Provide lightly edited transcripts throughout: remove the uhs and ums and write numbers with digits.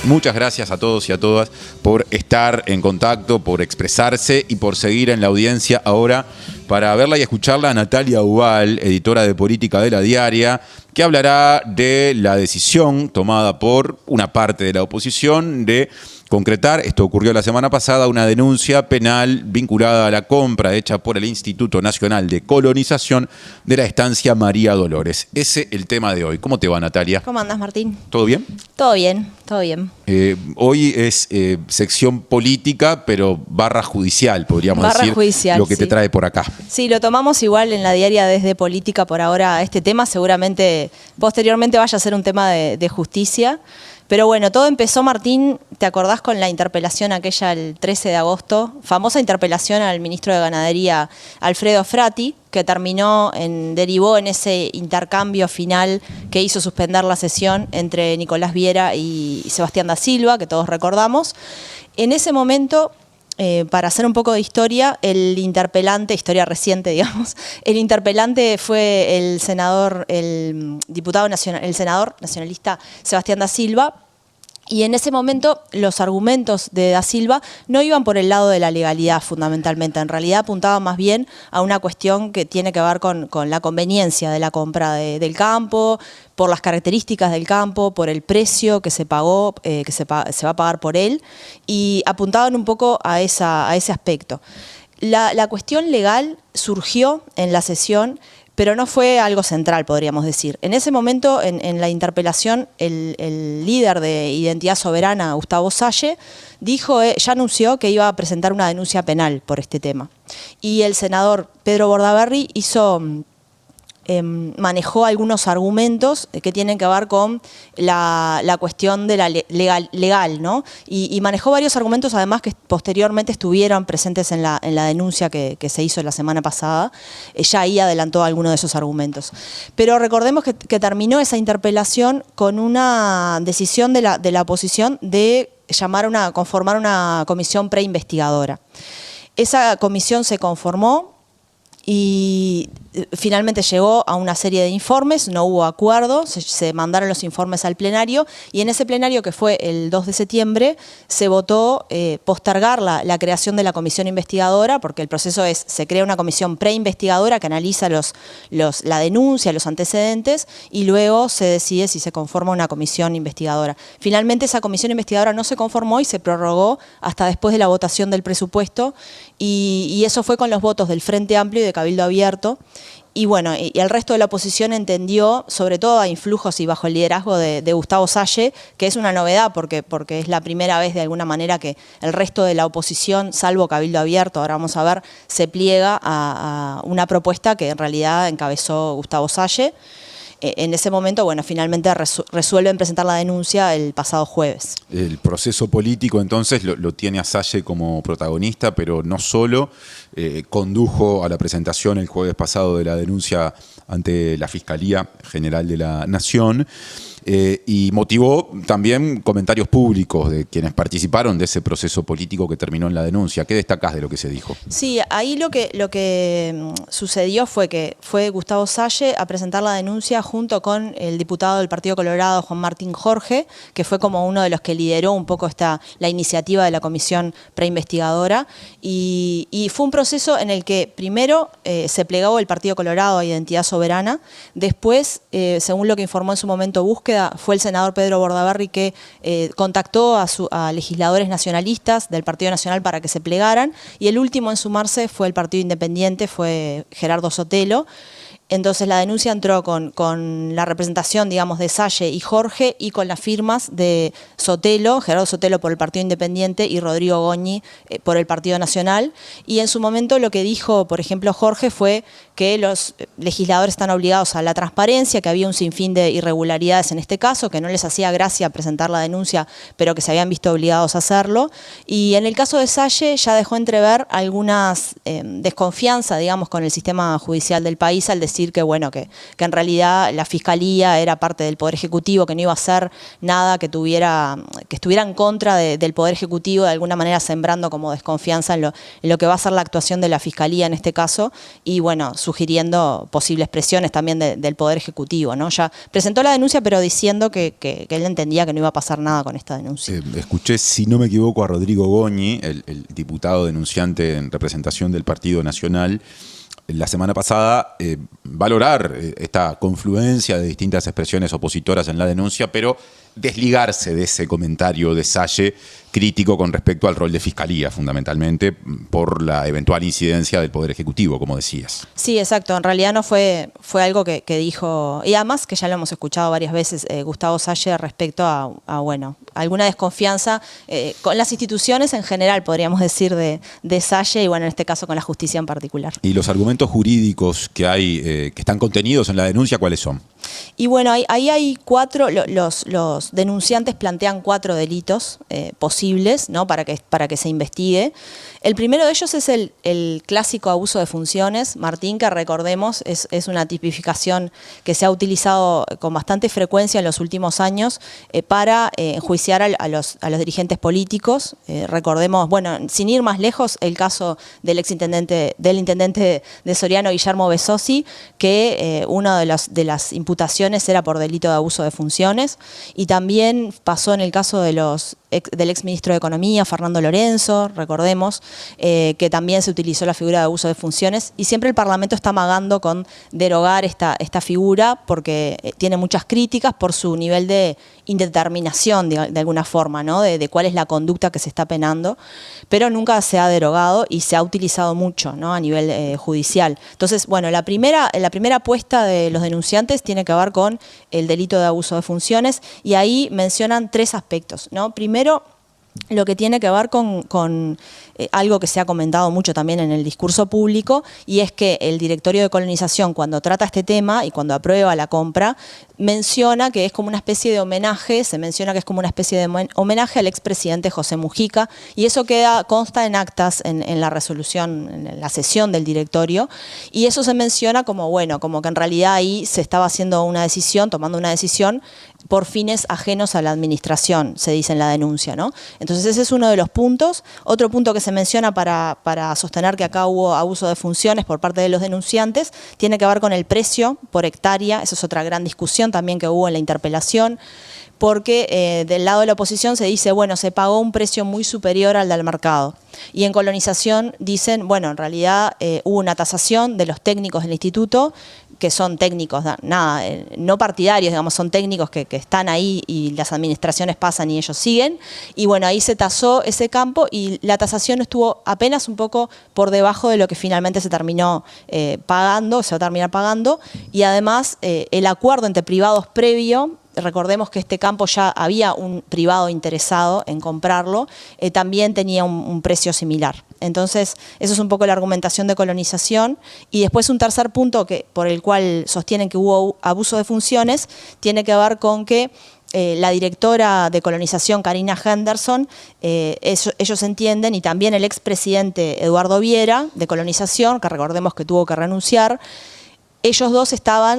Muchas gracias a todos y a todas por estar en contacto, por expresarse y por seguir en la audiencia ahora para verla y escucharla a Natalia Ubal, editora de política de La Diaria, que hablará de la decisión tomada por una parte de la oposición de concretar, esto ocurrió la semana pasada, una denuncia penal vinculada a la compra hecha por el Instituto Nacional de Colonización de la estancia María Dolores. Ese es el tema de hoy. ¿Cómo te va, Natalia? ¿Cómo andás, Martín? ¿Todo bien? Todo bien, todo bien. Hoy es sección política, pero barra judicial, podríamos decir, judicial, lo que te trae por acá. Sí, lo tomamos igual en La Diaria desde política por ahora este tema. Seguramente posteriormente vaya a ser un tema de justicia. Pero bueno, todo empezó, Martín, ¿te acordás con la interpelación aquella el 13 de agosto? Famosa interpelación al ministro de Ganadería, Alfredo Frati, que derivó en ese intercambio final que hizo suspender la sesión entre Nicolás Viera y Sebastián da Silva, que todos recordamos. En ese momento, para hacer un poco de historia, el interpelante, historia reciente, digamos, el interpelante fue el senador nacionalista Sebastián da Silva. Y en ese momento los argumentos de da Silva no iban por el lado de la legalidad fundamentalmente, en realidad apuntaban más bien a una cuestión que tiene que ver con la conveniencia de la compra del campo, por las características del campo, por el precio que se pagó, se va a pagar por él, y apuntaban un poco a ese aspecto. La cuestión legal surgió en la sesión, pero no fue algo central, podríamos decir. En ese momento, en la interpelación, el líder de Identidad Soberana, Gustavo Salle, ya anunció que iba a presentar una denuncia penal por este tema. Y el senador Pedro Bordaberry manejó algunos argumentos que tienen que ver con la cuestión de la legal, ¿no? Y manejó varios argumentos, además, que posteriormente estuvieron presentes en la denuncia que se hizo la semana pasada. Ya ahí adelantó algunos de esos argumentos. Pero recordemos que terminó esa interpelación con una decisión de la oposición de conformar una comisión preinvestigadora. Esa comisión se conformó y finalmente llegó a una serie de informes, no hubo acuerdo, se mandaron los informes al plenario, y en ese plenario, que fue el 2 de septiembre, se votó postergar la creación de la comisión investigadora, porque el proceso se crea una comisión preinvestigadora que analiza la denuncia, los antecedentes, y luego se decide si se conforma una comisión investigadora. Finalmente esa comisión investigadora no se conformó y se prorrogó hasta después de la votación del presupuesto, y eso fue con los votos del Frente Amplio y de Cabildo Abierto. Y bueno, y el resto de la oposición entendió, sobre todo a influjos y bajo el liderazgo de Gustavo Salle, que es una novedad porque es la primera vez de alguna manera que el resto de la oposición, salvo Cabildo Abierto, ahora vamos a ver, se pliega a una propuesta que en realidad encabezó Gustavo Salle. En ese momento, bueno, finalmente resuelven presentar la denuncia el pasado jueves. El proceso político, entonces, lo tiene a Salle como protagonista, pero no solo. Condujo a la presentación el jueves pasado de la denuncia ante la Fiscalía General de la Nación. Y motivó también comentarios públicos de quienes participaron de ese proceso político que terminó en la denuncia. ¿Qué destacás de lo que se dijo? Sí, ahí lo que sucedió fue que fue Gustavo Salle a presentar la denuncia junto con el diputado del Partido Colorado, Juan Martín Jorge, que fue como uno de los que lideró un poco la iniciativa de la comisión preinvestigadora. Y fue un proceso en el que primero se plegó el Partido Colorado a Identidad Soberana, después, según lo que informó en su momento Búsqueda, fue el senador Pedro Bordaberry que contactó a legisladores nacionalistas del Partido Nacional para que se plegaran, y el último en sumarse fue el Partido Independiente, fue Gerardo Sotelo. Entonces la denuncia entró con la representación, digamos, de Salle y Jorge, y con las firmas de Sotelo, Gerardo Sotelo por el Partido Independiente y Rodrigo Goñi por el Partido Nacional. Y en su momento lo que dijo, por ejemplo, Jorge fue que los legisladores están obligados a la transparencia, que había un sinfín de irregularidades en este caso, que no les hacía gracia presentar la denuncia, pero que se habían visto obligados a hacerlo. Y en el caso de Salle ya dejó entrever algunas desconfianza, digamos, con el sistema judicial del país al decir decir que, bueno, que en realidad la Fiscalía era parte del Poder Ejecutivo, que no iba a hacer nada que estuviera en contra del Poder Ejecutivo, de alguna manera sembrando como desconfianza en lo que va a ser la actuación de la Fiscalía en este caso, y bueno, sugiriendo posibles presiones también del Poder Ejecutivo, ¿no? Ya presentó la denuncia, pero diciendo que él entendía que no iba a pasar nada con esta denuncia. Escuché, si no me equivoco, a Rodrigo Goñi, el diputado denunciante en representación del Partido Nacional, la semana pasada valorar esta confluencia de distintas expresiones opositoras en la denuncia, pero desligarse de ese comentario de Salle crítico con respecto al rol de Fiscalía, fundamentalmente por la eventual incidencia del Poder Ejecutivo, como decías. Sí, exacto. En realidad no fue algo que dijo, y además que ya lo hemos escuchado varias veces, Gustavo Salle, respecto a bueno, alguna desconfianza con las instituciones en general, podríamos decir, de Salle, y bueno, en este caso con la justicia en particular. ¿Y los argumentos jurídicos que hay, que están contenidos en la denuncia, cuáles son? Y bueno, ahí hay 4, los denunciantes plantean 4 delitos posibles, ¿no? para que se investigue. El primero de ellos es el clásico abuso de funciones, Martín, que recordemos es una tipificación que se ha utilizado con bastante frecuencia en los últimos años para enjuiciar a los dirigentes políticos. Recordemos, bueno, sin ir más lejos, el caso del intendente de Soriano, Guillermo Besosi, que una de las imputaciones era por delito de abuso de funciones, y también pasó en el caso del exministro de Economía, Fernando Lorenzo, recordemos, que también se utilizó la figura de abuso de funciones, y siempre el Parlamento está amagando con derogar esta figura porque tiene muchas críticas por su nivel de indeterminación de alguna forma, ¿no? de cuál es la conducta que se está penando, pero nunca se ha derogado y se ha utilizado mucho, ¿no? a nivel judicial. Entonces, bueno, la primera apuesta de los denunciantes tiene que ver con el delito de abuso de funciones, y ahí mencionan 3 aspectos, ¿no? Primero, lo que tiene que ver con algo que se ha comentado mucho también en el discurso público, y es que el directorio de colonización, cuando trata este tema y cuando aprueba la compra, menciona que es como una especie de homenaje, al expresidente José Mujica, y eso consta en actas, en la resolución, en la sesión del directorio, y eso se menciona como, bueno, como que en realidad ahí se estaba tomando una decisión por fines ajenos a la administración, se dice en la denuncia, ¿no? Entonces ese es uno de los puntos. Otro punto que se menciona para sostener que acá hubo abuso de funciones por parte de los denunciantes tiene que ver con el precio por hectárea. Esa es otra gran discusión también que hubo en la interpelación, porque del lado de la oposición se dice, bueno, se pagó un precio muy superior al del mercado. Y en colonización dicen, bueno, en realidad hubo una tasación de los técnicos del instituto, que son técnicos, no partidarios, digamos, son técnicos que están ahí y las administraciones pasan y ellos siguen. Y bueno, ahí se tasó ese campo y la tasación estuvo apenas un poco por debajo de lo que finalmente se terminó pagando, se va a terminar pagando. Y además el acuerdo entre privados previo, recordemos que este campo ya había un privado interesado en comprarlo, también tenía un precio similar. Entonces, eso es un poco la argumentación de colonización. Y después un tercer punto por el cual sostienen que hubo abuso de funciones, tiene que ver con que la directora de colonización, Karina Henderson, ellos entienden, y también el expresidente Eduardo Viera, de colonización, que recordemos que tuvo que renunciar, ellos dos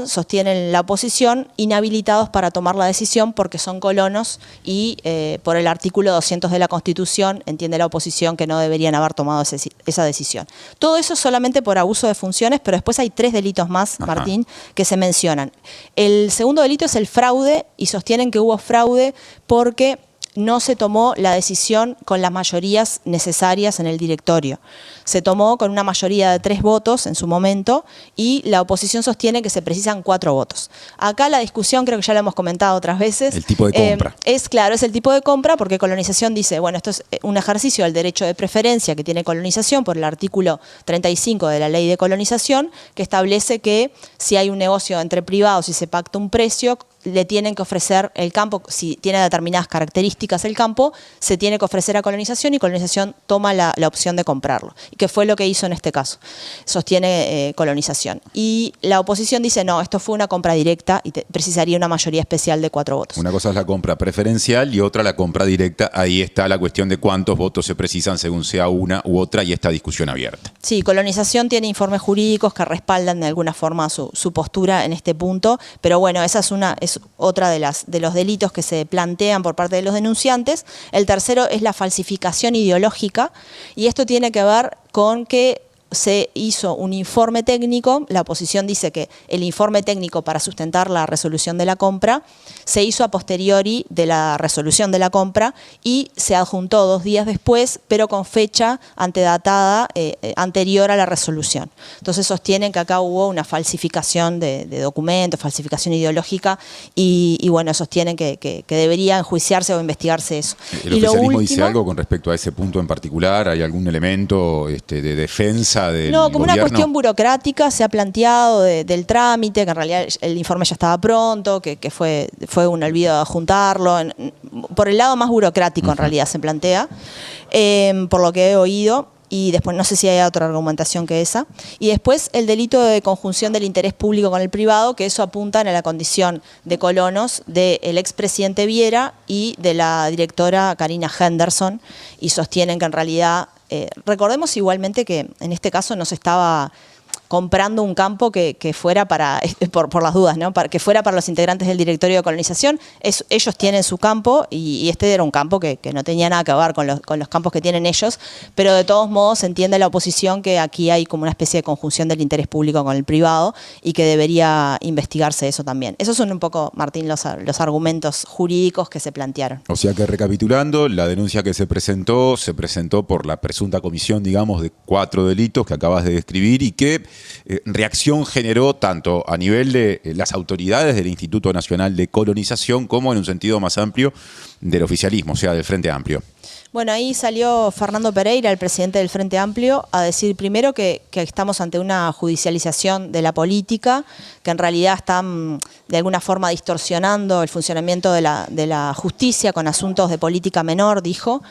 sostienen la oposición, inhabilitados para tomar la decisión porque son colonos y por el artículo 200 de la Constitución entiende la oposición que no deberían haber tomado esa decisión. Todo eso solamente por abuso de funciones, pero después hay 3 delitos más, Martín, que se mencionan. El segundo delito es el fraude, y sostienen que hubo fraude porque no se tomó la decisión con las mayorías necesarias en el directorio. Se tomó con una mayoría de 3 votos en su momento, y la oposición sostiene que se precisan 4 votos. Acá la discusión, creo que ya lo hemos comentado otras veces. El tipo de compra. Es el tipo de compra, porque colonización dice, bueno, esto es un ejercicio del derecho de preferencia que tiene colonización por el artículo 35 de la ley de colonización, que establece que si hay un negocio entre privados y se pacta un precio, le tienen que ofrecer el campo, si tiene determinadas características el campo, se tiene que ofrecer a colonización, y colonización toma la opción de comprarlo. que fue lo que hizo en este caso. Sostiene Colonización. Y la oposición dice, no, esto fue una compra directa y precisaría una mayoría especial de 4 votos. Una cosa es la compra preferencial y otra la compra directa. Ahí está la cuestión de cuántos votos se precisan según sea una u otra y esta discusión abierta. Sí, Colonización tiene informes jurídicos que respaldan de alguna forma su postura en este punto, pero bueno, esa es otra de los delitos que se plantean por parte de los denunciantes. El tercero es la falsificación ideológica, y esto tiene que ver con que se hizo un informe técnico. La oposición dice que el informe técnico para sustentar la resolución de la compra se hizo a posteriori de la resolución de la compra y se adjuntó 2 días después, pero con fecha antedatada anterior a la resolución. Entonces sostienen que acá hubo una falsificación de documentos, falsificación ideológica, y bueno, sostienen que debería enjuiciarse o investigarse eso. ¿El oficialismo dice algo con respecto a ese punto en particular? ¿Hay algún elemento de defensa del No, como gobierno? una cuestión burocrática se ha planteado del trámite, que en realidad el informe ya estaba pronto, que fue un olvido de adjuntarlo. Por el lado más burocrático en realidad se plantea, por lo que he oído. Y después no sé si hay otra argumentación que esa. Y después el delito de conjunción del interés público con el privado, que eso apunta a la condición de colonos del expresidente Viera y de la directora Karina Henderson, y sostienen que en realidad, recordemos igualmente que en este caso no se estaba comprando un campo que fuera para, por las dudas, ¿no? Que fuera para los integrantes del directorio de colonización. Ellos tienen su campo y este era un campo que no tenía nada que ver con los campos que tienen ellos, pero de todos modos se entiende la oposición que aquí hay como una especie de conjunción del interés público con el privado y que debería investigarse eso también. Esos son un poco, Martín, los argumentos jurídicos que se plantearon. O sea que, recapitulando, la denuncia que se presentó por la presunta comisión, digamos, de 4 delitos que acabas de describir y que reacción generó tanto a nivel de las autoridades del Instituto Nacional de Colonización como en un sentido más amplio del oficialismo, o sea, del Frente Amplio. Bueno, ahí salió Fernando Pereira, el presidente del Frente Amplio, a decir primero que estamos ante una judicialización de la política, que en realidad están de alguna forma distorsionando el funcionamiento de la justicia con asuntos de política menor, dijo.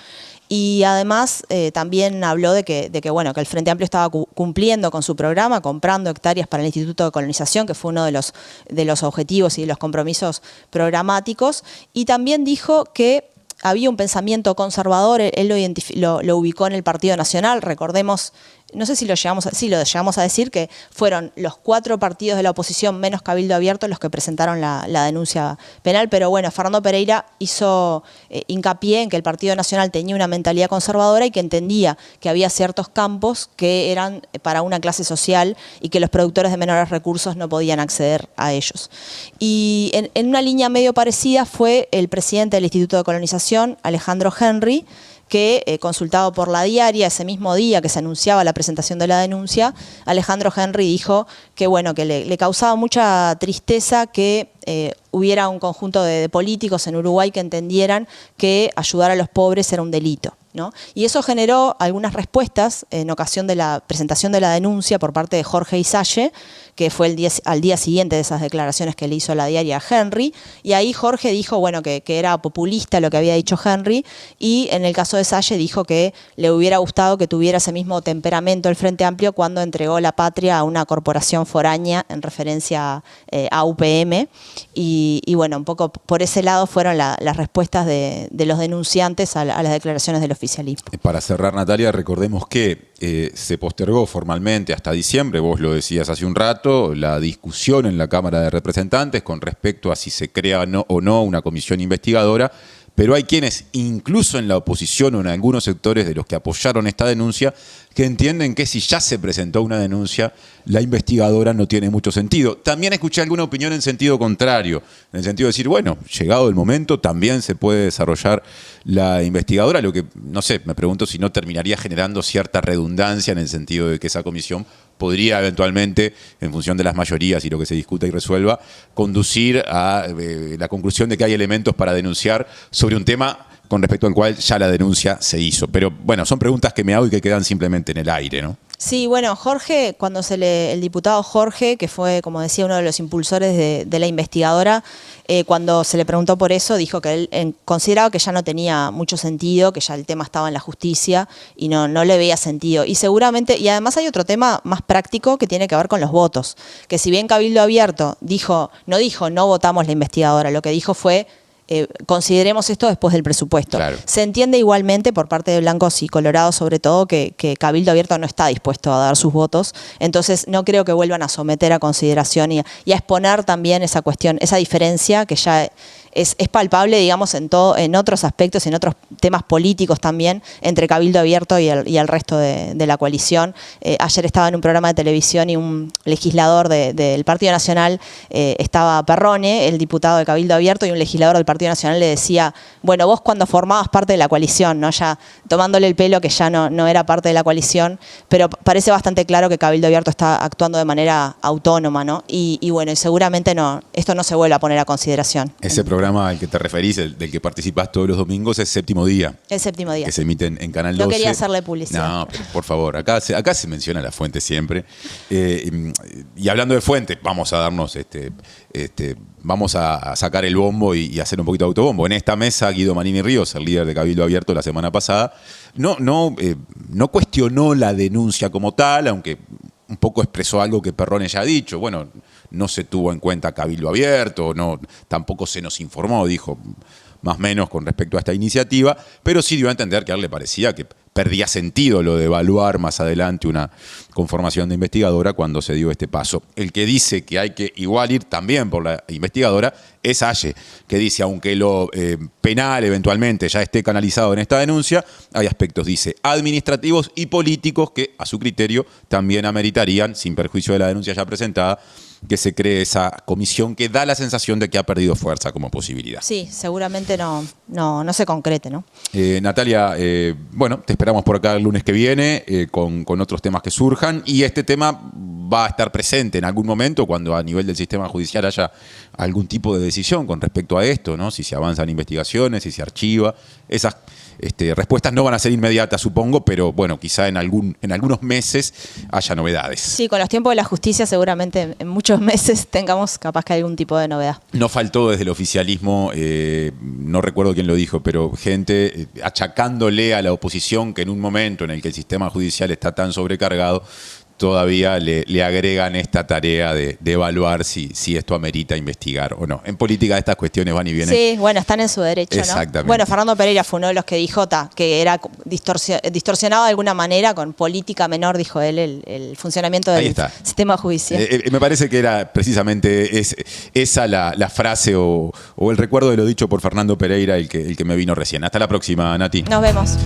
Y además también habló de que el Frente Amplio estaba cumpliendo con su programa, comprando hectáreas para el Instituto de Colonización, que fue uno de los objetivos y de los compromisos programáticos. Y también dijo que había un pensamiento conservador, él lo ubicó en el Partido Nacional. Recordemos, no sé si lo llegamos a decir, que fueron los 4 partidos de la oposición menos Cabildo Abierto los que presentaron la denuncia penal, pero bueno, Fernando Pereira hizo hincapié en que el Partido Nacional tenía una mentalidad conservadora y que entendía que había ciertos campos que eran para una clase social y que los productores de menores recursos no podían acceder a ellos. Y en una línea medio parecida fue el presidente del Instituto de Colonización, Alejandro Henry, que consultado por La Diaria ese mismo día que se anunciaba la presentación de la denuncia, Alejandro Henry dijo que le causaba mucha tristeza que hubiera un conjunto de políticos en Uruguay que entendieran que ayudar a los pobres era un delito, ¿no? Y eso generó algunas respuestas en ocasión de la presentación de la denuncia por parte de Jorge Isalle, que fue al día siguiente de esas declaraciones que le hizo La Diaria a Henry, y ahí Jorge dijo que era populista lo que había dicho Henry, y en el caso de Isalle dijo que le hubiera gustado que tuviera ese mismo temperamento el Frente Amplio cuando entregó la patria a una corporación foránea en referencia a UPM, y bueno, un poco por ese lado fueron las respuestas de los denunciantes a las declaraciones del oficialismo. Para cerrar, Natalia, recordemos que se postergó formalmente hasta diciembre, vos lo decías hace un rato, la discusión en la Cámara de Representantes con respecto a si se crea o no una comisión investigadora, pero hay quienes, incluso en la oposición o en algunos sectores de los que apoyaron esta denuncia, que entienden que si ya se presentó una denuncia, la investigadora no tiene mucho sentido. También escuché alguna opinión en sentido contrario, en el sentido de decir, bueno, llegado el momento, también se puede desarrollar la investigadora, lo que, no sé, me pregunto si no terminaría generando cierta redundancia en el sentido de que esa comisión podría eventualmente, en función de las mayorías y lo que se discuta y resuelva, conducir a la conclusión de que hay elementos para denunciar sobre un tema con respecto al cual ya la denuncia se hizo. Pero bueno, son preguntas que me hago y que quedan simplemente en el aire, ¿no? Sí, bueno, Jorge, el diputado Jorge, que fue, como decía, uno de los impulsores de la investigadora, cuando se le preguntó por eso, dijo que él consideraba que ya no tenía mucho sentido, que ya el tema estaba en la justicia y no le veía sentido. Y seguramente, y además hay otro tema más práctico que tiene que ver con los votos, que si bien Cabildo Abierto no dijo no votamos la investigadora, lo que dijo fue consideremos esto después del presupuesto. Claro. Se entiende igualmente por parte de blancos y colorados sobre todo que Cabildo Abierto no está dispuesto a dar sus votos, entonces no creo que vuelvan a someter a consideración y a exponer también esa cuestión, esa diferencia que ya es palpable, digamos, en otros aspectos, en otros temas políticos también, entre Cabildo Abierto y el resto de la coalición. Ayer estaba en un programa de televisión y un legislador del Partido Nacional, estaba Perrone, el diputado de Cabildo Abierto, y un legislador del Partido Nacional le decía, bueno, vos cuando formabas parte de la coalición, ¿no? Ya tomándole el pelo que ya no era parte de la coalición, pero parece bastante claro que Cabildo Abierto está actuando de manera autónoma, ¿no? Y bueno, y seguramente esto no se vuelve a poner a consideración. Ese programa al que te referís, del que participás todos los domingos, es Séptimo Día. El Séptimo Día. Que se emite en Canal 12. No quería hacerle publicidad. No, pero por favor, acá se menciona la fuente siempre. Y hablando de fuente, vamos a darnos vamos a sacar el bombo y hacer un poquito de autobombo. En esta mesa, Guido Manini Ríos, el líder de Cabildo Abierto la semana pasada, no cuestionó la denuncia como tal, aunque un poco expresó algo que Perrone ya ha dicho. Bueno, no se tuvo en cuenta Cabildo Abierto, tampoco se nos informó, dijo, más o menos con respecto a esta iniciativa, pero sí dio a entender que a él le parecía que perdía sentido lo de evaluar más adelante una conformación de investigadora cuando se dio este paso. El que dice que hay que igual ir también por la investigadora es Aye, que dice, aunque lo penal eventualmente ya esté canalizado en esta denuncia, hay aspectos, dice, administrativos y políticos que a su criterio también ameritarían, sin perjuicio de la denuncia ya presentada, que se cree esa comisión que da la sensación de que ha perdido fuerza como posibilidad. Sí, seguramente no se concrete, ¿no? Natalia, bueno, te esperamos por acá el lunes que viene con otros temas que surjan, y este tema va a estar presente en algún momento cuando a nivel del sistema judicial haya algún tipo de decisión con respecto a esto, ¿no? Si se avanzan investigaciones, si se archiva. Esas respuestas no van a ser inmediatas, supongo, pero bueno, quizá en algunos meses haya novedades. Sí, con los tiempos de la justicia seguramente en muchos meses tengamos capaz que algún tipo de novedad. No faltó desde el oficialismo, no recuerdo quién lo dijo, pero gente achacándole a la oposición que en un momento en el que el sistema judicial está tan sobrecargado, todavía le agregan esta tarea de evaluar si esto amerita investigar o no. En política estas cuestiones van y vienen. Sí, bueno, están en su derecho, ¿no? Exactamente. Bueno, Fernando Pereira fue uno de los que dijo que era distorsionado de alguna manera, con política menor, dijo él, el funcionamiento del sistema judicial. Me parece que era precisamente esa la frase o el recuerdo de lo dicho por Fernando Pereira el que me vino recién. Hasta la próxima, Nati. Nos vemos.